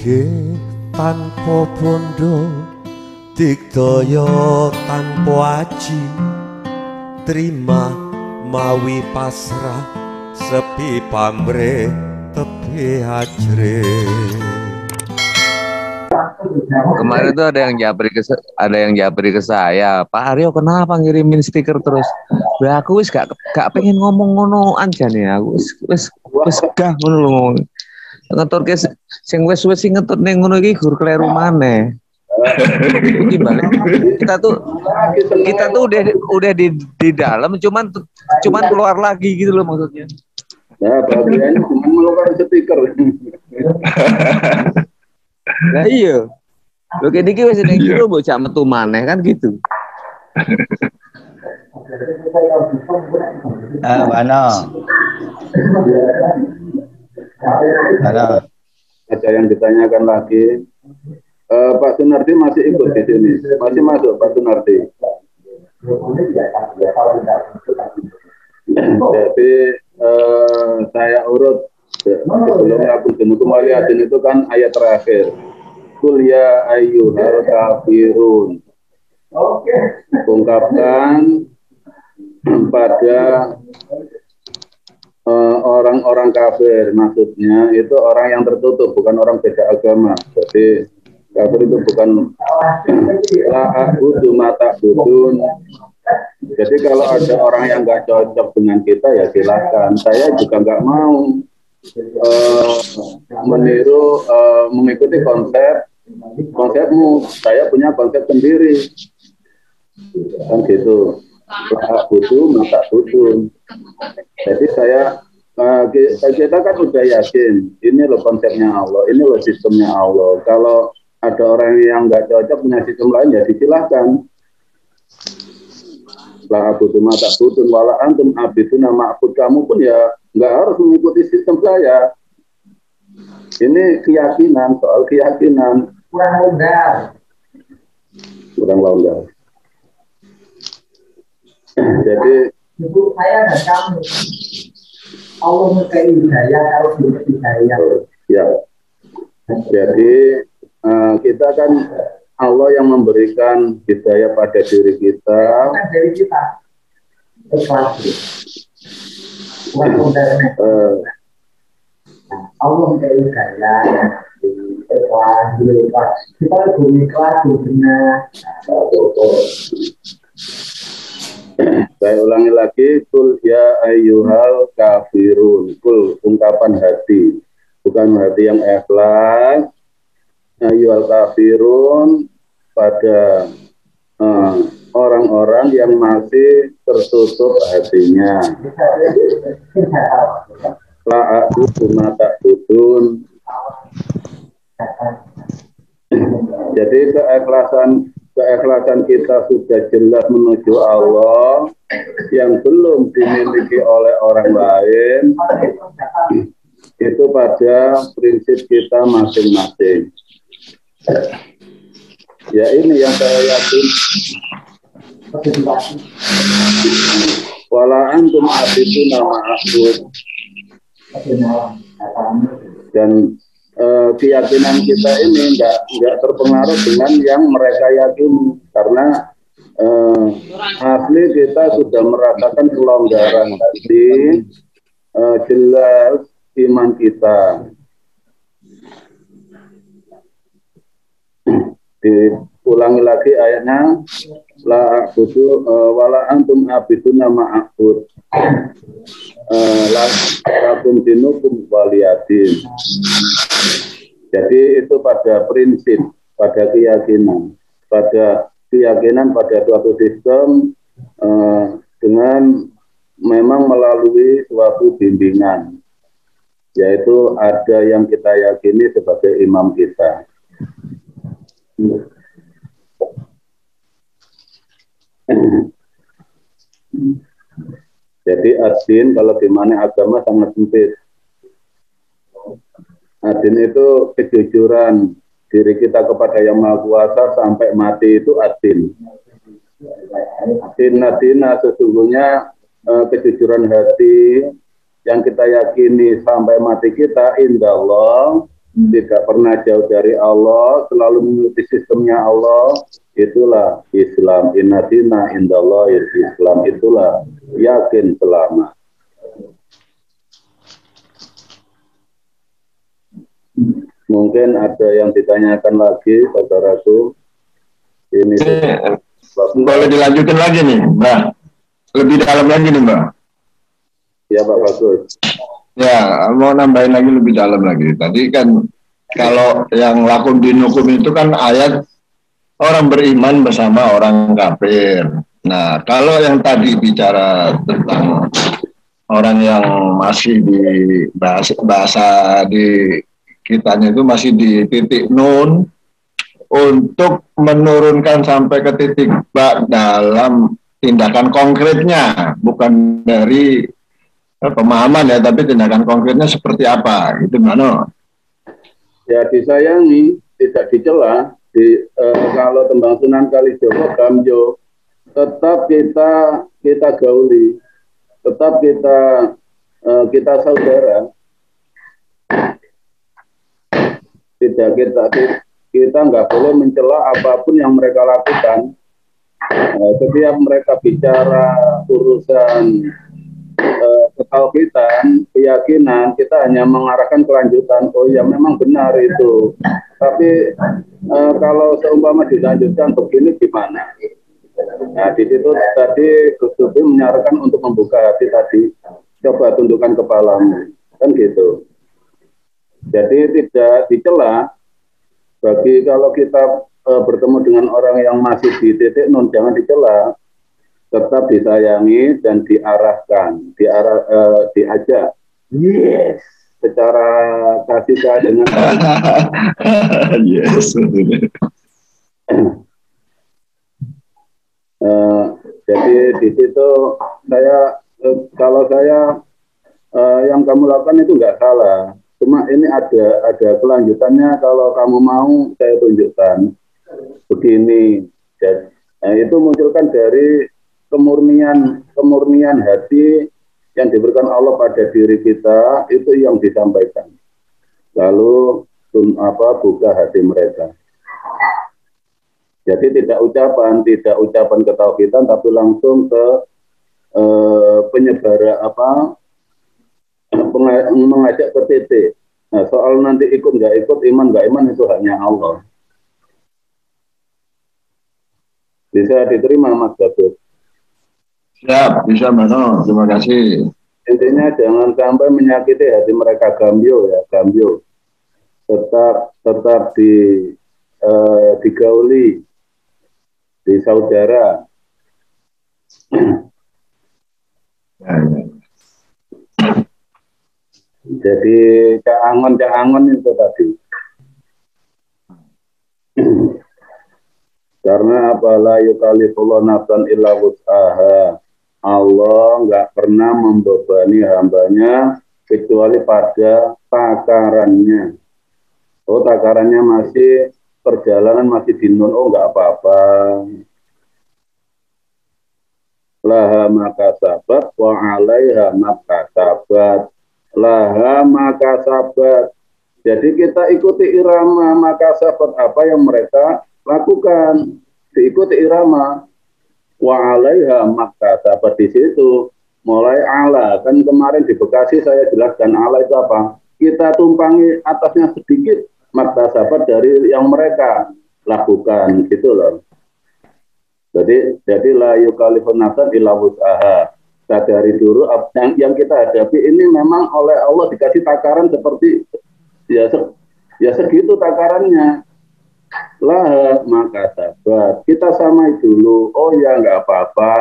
Ge tanpa bondo digdaya tanpa aji terima mawi pasrah sepi pamrih tepi ajre. Kemarin tuh ada yang japri ke saya, Pak Aryo kenapa ngirimin stiker terus? Lah aku wis gak pengen ngomong ngono aja nih, aku wis gah ngono lho ngomong. Ngeturke sing wis sing ngetut ning ngono iki gur kleru maneh. Iki balik kita tuh udah di dalam cuman keluar lagi gitu loh maksudnya. Nah, bagiannya cuma mengeluarkan stiker. Nah iya. Lho kene iki wis ning jero bocah metu maneh kan gitu. Mana? Ada yang ditanyakan lagi. Pak Sunardi masih ikut di sini, masih masuk Pak Sunardi. Jadi saya urut sebelum aku jenuh kembali adin itu kan ayat terakhir. Kul ya ayyuhal kafirun. Ungkapkan pada orang-orang kafir, maksudnya itu orang yang tertutup, bukan orang beda agama. Jadi kafir itu bukan la'abudu mata budun. Jadi kalau ada orang yang nggak cocok dengan kita ya silakan. Saya juga nggak mau meniru mengikuti konsepmu. Saya punya konsep sendiri kan gitu. La'abudu mata budun. Jadi kita kan udah yakin ini loh konsepnya Allah, ini loh sistemnya Allah. Kalau ada orang yang nggak cocok punya sistem lain ya disilahkan. La abudu mata budun wala antum abiduna ma'bud, kamu pun ya nggak harus mengikuti sistem saya. Ini keyakinan, soal keyakinan. Kurang longgar. Jadi ibu saya dan kamu Allah memberi hidayah harus diberi hidayah. Ya. Jadi kita kan Allah yang memberikan hidayah pada diri kita. Bukan dari kita. Ikhlas. Allah memberi hidayah. Ikhlas. Kita lebih ikhlas, benar. Saya ulangi lagi, kul ya ayyuhal kafirun. Kul ungkapan hati, bukan hati yang ikhlas. Ayyuhal kafirun pada orang-orang yang masih tertutup hatinya. La'abudu mata budun. Jadi keikhlasan kita sudah jelas menuju Allah yang belum dimiliki oleh orang lain, itu pada prinsip kita masing-masing. Ya ini yang saya yakin. Wala antum abiduna ma'bud. Dan keyakinan kita ini enggak terpengaruh dengan yang mereka yakini, karena asli kita sudah merasakan kelonggaran tadi, jelas iman kita. Diulangi lagi ayatnya, la a'budu wala antum abiduna ma'bud. Lakum dinukum waliyadin. Jadi itu pada prinsip, pada keyakinan pada suatu sistem dengan memang melalui suatu bimbingan, yaitu ada yang kita yakini sebagai imam kita. Jadi adin kalau di mana agama sangat sempit. Adin itu kejujuran diri kita kepada Yang Maha Kuasa sampai mati, itu adin. Dina sesungguhnya kejujuran hati yang kita yakini sampai mati kita, indallah tidak pernah jauh dari Allah, selalu mengikuti sistemnya Allah, itulah Islam. Inna dina indallah Islam, itulah yakin selamat. Mungkin ada yang ditanyakan lagi, saudaraku. Ini boleh dilanjutin lagi nih, Mbak. Lebih dalam lagi nih, Mbak. ya Pak Bagus. Ya, mau nambahin lagi lebih dalam lagi. Tadi kan kalau yang lakum dinukum itu kan ayat orang beriman bersama orang kafir. Nah, kalau yang tadi bicara tentang orang yang masih di bahasa di kitanya itu masih di titik nun, untuk menurunkan sampai ke titik bak dalam tindakan konkretnya, bukan dari pemahaman ya, tapi tindakan konkretnya seperti apa, itu mana? Ya disayangi, tidak dicela. Kalau tembang Sunan Kalijogo Gamjo, tetap kita gauli, tetap kita saudara. Tidak kita nggak boleh mencela apapun yang mereka lakukan. Setiap mereka bicara urusan ketauhidan, keyakinan, kita hanya mengarahkan kelanjutan. Oh ya memang benar itu. Tapi kalau seumpama dilanjutkan begini gimana? Nah di situ tadi Gus Dubi menyarankan untuk membuka hati tadi. Coba tundukkan kepalamu, kan gitu. Jadi tidak dicela. Bagi kalau kita bertemu dengan orang yang masih di titik nun, jangan dicela. Tetap disayangi dan diarahkan, diajak. Yes, secara kasih sayang dengan Yes. jadi di situ kalau saya yang kamu lakukan itu nggak salah. Cuma ini ada kelanjutannya. Kalau kamu mau saya tunjukkan begini. Itu munculkan dari kemurnian hati yang diberikan Allah pada diri kita, itu yang disampaikan. Lalu buka hati mereka. Jadi tidak ucapan ketauhidan, tapi langsung ke penyebaran mengajak ke titik. Nah, soal nanti ikut nggak ikut, iman nggak iman, itu hanya Allah. Bisa diterima Mas Bagus? Siap, bisa Mano, terima kasih. Intinya jangan sampai menyakiti hati mereka. Gambio ya, Gambio. Tetap digauli, di saudara. Ya, ya. Jadi cak angon itu tadi. Karena apalah yukallifullahu nafsan illa wus'aha. Allah nggak pernah membebani hambanya kecuali pada takarannya. Oh takarannya masih perjalanan masih di nun, oh nggak apa-apa. Laha maka sabat wa alaiha maka sabat. Laha maka sabat. Jadi kita ikuti irama maka sabat, apa yang mereka lakukan, diikuti irama. Wa alaiha maka sabat, di situ mulai ala. Kan kemarin di Bekasi saya jelaskan ala itu apa? Kita tumpangi atasnya sedikit maka sabat dari yang mereka lakukan, gitu loh. Jadi la yukallifun nafsan illa wus'aha. Sadari dulu yang kita hadapi ini memang oleh Allah dikasih takaran seperti ya segitu takarannya. Lah maka sabat, kita samai dulu. Oh ya nggak apa-apa.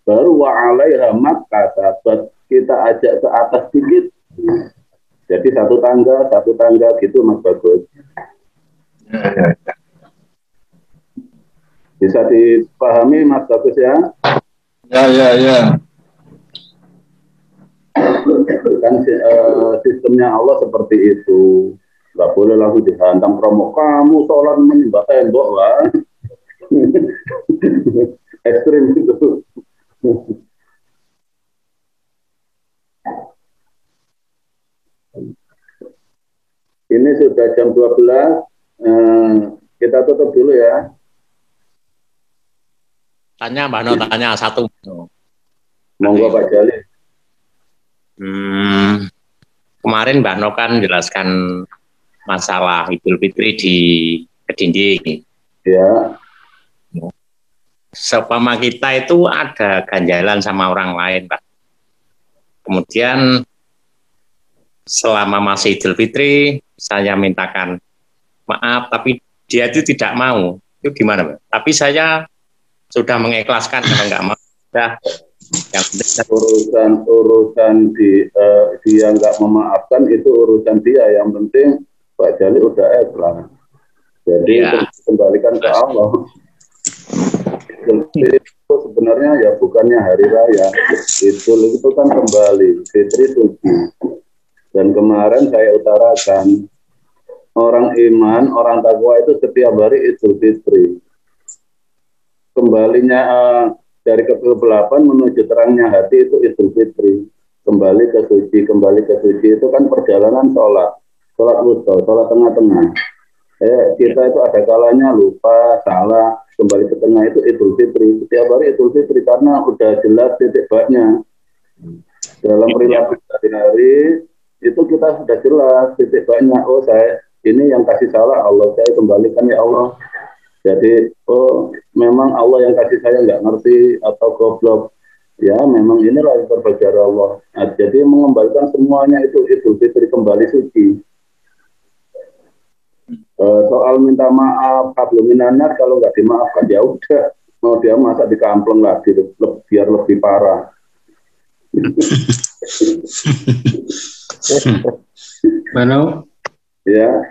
Baru wa alaiha maka sabat, kita ajak ke atas sedikit. Jadi satu tangga gitu Mas Bagus. Ya. Bisa dipahami Mas Bagus ya? Ya. Kan sistemnya Allah seperti itu. Nggak boleh langsung dihantam promo. Kamu sholat menyembah tembok lah. Ekstrim itu. Ini sudah jam 12. Kita tutup dulu ya. Tanya Mbak No, tanya satu. Monggo Pak Jali. Kemarin Mbak No kan jelaskan masalah Idul Fitri di Kediri. Ya. Seumpama kita itu ada ganjalan sama orang lain, Pak. Kemudian selama masih Idul Fitri, saya mintakan maaf, tapi dia itu tidak mau. Itu gimana, Pak? Tapi saya sudah mengikhlaskan kalau nggak mau. Sudah. Yang Urusan dia nggak memaafkan itu urusan dia. Yang penting Pak Jali udah ikhlas. Jadi ya, kembalikan ke Allah. Itu sebenarnya ya bukannya hari raya. Itu kan kembali Fitri suci. Dan kemarin saya utarakan orang iman, orang takwa itu setiap hari Idul Fitri. Kembalinya dari kegelapan menuju terangnya hati itu Idul Fitri. Kembali ke suci itu kan perjalanan sholat wusta, sholat tengah-tengah. Kita itu ada kalanya lupa, salah, kembali ke tengah itu Idul Fitri. Setiap hari Idul Fitri karena udah jelas titik baknya. Dalam perilaku sehari-hari itu kita sudah jelas titik baknya. Oh, saya ini yang kasih salah Allah, saya kembalikan ya Allah. Jadi, oh memang Allah yang kasih saya nggak ngerti atau goblok. Ya memang inilah yang berbahagia Allah. Nah, jadi mengembalikan semuanya itu Idul Fitri kembali suci. Soal minta maaf, kabluminanas kalau nggak dimaafkan ya udah mau dia masak di kampleng lagi biar lebih parah. Mano? Ya.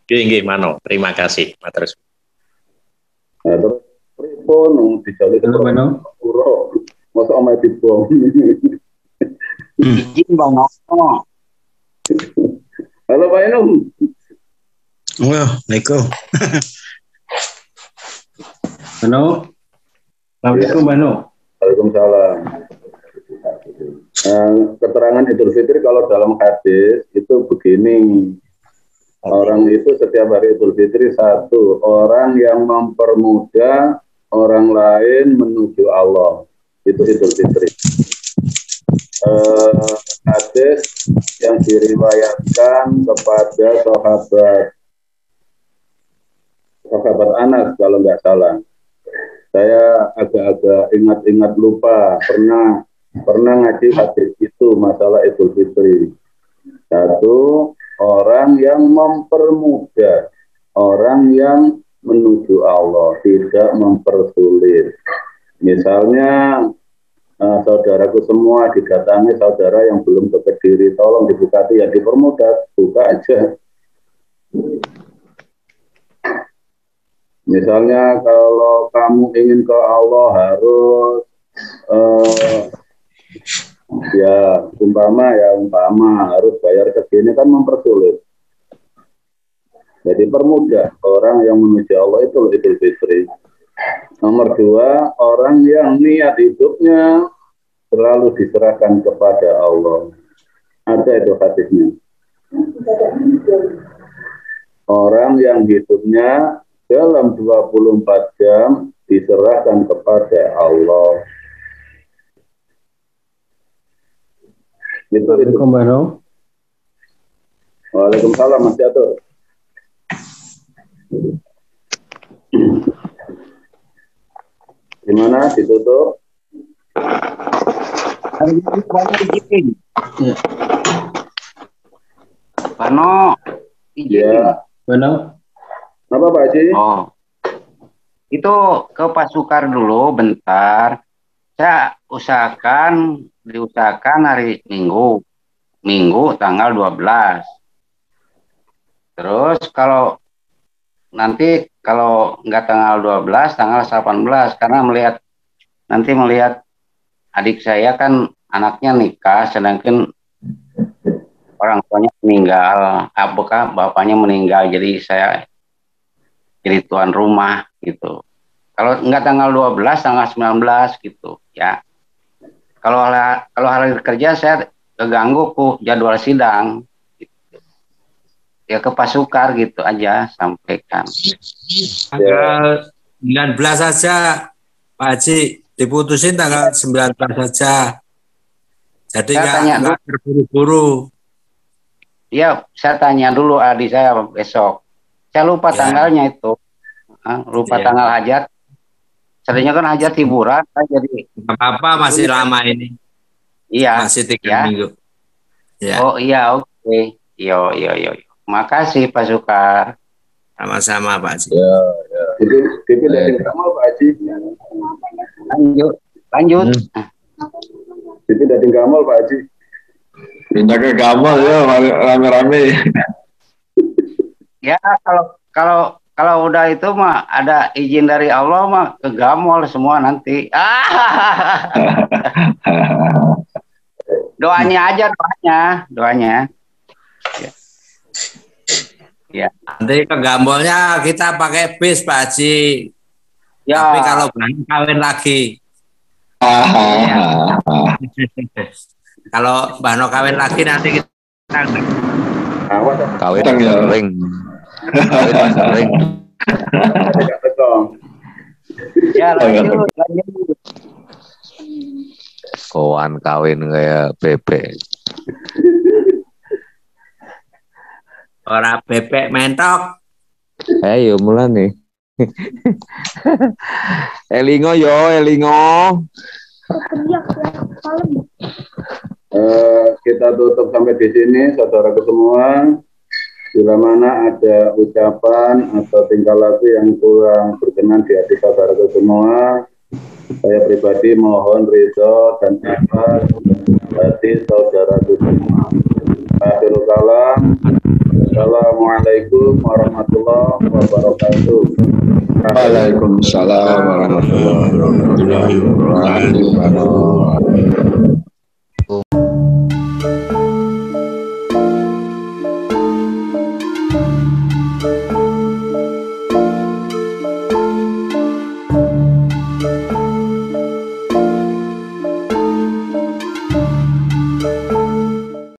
Gini, Mano. Terima kasih, Matrus. Nah, terus pripun dijali ke Mano? Puro. Masa omai dibom. Izin Bang Nono. Halo Pak Inung. Waalaikumsalam. Mano? Assalamualaikum, Mano. Waalaikumsalam. Keterangan Idul Fitri kalau dalam hadis itu begini. Orang itu setiap hari Idul Fitri satu, orang yang mempermudah orang lain menuju Allah. Itu Idul Fitri. Hadis yang diriwayatkan kepada sahabat Anas kalau nggak salah. Saya agak-agak ingat-ingat lupa pernah ngaji hadis itu masalah Idul Fitri. Satu, orang yang mempermudah, orang yang menuju Allah, tidak mempersulit. Misalnya saudaraku semua didatangi saudara yang belum ke Kediri, tolong dibukati ya dipermudah, buka aja. Misalnya kalau kamu ingin ke Allah harus umpama harus bayar segini kan mempersulit. Jadi permudah orang yang menuju Allah itu Idul Fitri. Nomor dua, orang yang niat hidupnya selalu diserahkan kepada Allah. Ada itu hadisnya. Orang yang hidupnya dalam 24 jam diserahkan kepada Allah. Assalamualaikum, Mano. Waalaikumsalam, Mas Jatuh. Gimana ditutup? Mano. Iya. Mano? Apa Pak Haji? Oh. Itu ke Pak Sukar dulu bentar. Saya diusahakan hari Minggu tanggal 12. Terus kalau nggak tanggal 12, tanggal 18 karena melihat adik saya kan anaknya nikah sedangkan orang tuanya meninggal, bapaknya meninggal, jadi saya jadi tuan rumah gitu. Kalau nggak tanggal 12, tanggal 19 gitu ya. Kalau hari kerja saya keganggu ku jadwal sidang. Ya ke Pak Sukar gitu aja sampaikan. Tanggal 19 saja Pak Haji, diputusin tanggal 19 saja. Jadi nggak terburu-buru. Iya, saya tanya dulu adik saya besok. Saya lupa tanggalnya itu. Lupa tanggal hajat. Sebenarnya kan hajat hiburan, jadi nggak apa-apa, masih lama ini. Iya. Masih 3 minggu. Ya. Oh iya, oke. Yo. Makasih Pak Sukar. Sama-sama Pak Haji. Ya. Itu dari kamu Pak Haji. Lanjut. Itu dari kamu Pak Haji. Pindah ke Gamal ya, rame-rame. Ya kalau udah itu mah ada izin dari Allah mah ke Gamol semua nanti. Doanya aja doanya. Ya. Nanti ke Gambolnya kita pakai bis Pak Haji. Ya. Tapi kalau kawin lagi. Kalau Mbak No kawin lagi nanti kita kawin sering. Ya lanjut. Kawan kawin kayak bebek. Orang bebek mentok. Ayo mulai nih. Elingo. Kita tutup sampai di sini, saudaraku semua. Bila mana ada ucapan atau tingkah laku yang kurang berkenan di hati saudaraku semua, saya pribadi mohon ridho dan ikhlas hati saudaraku semua. Akhirul kalam. Assalamualaikum warahmatullahi wabarakatuh. Waalaikumsalam warahmatullahi wabarakatuh.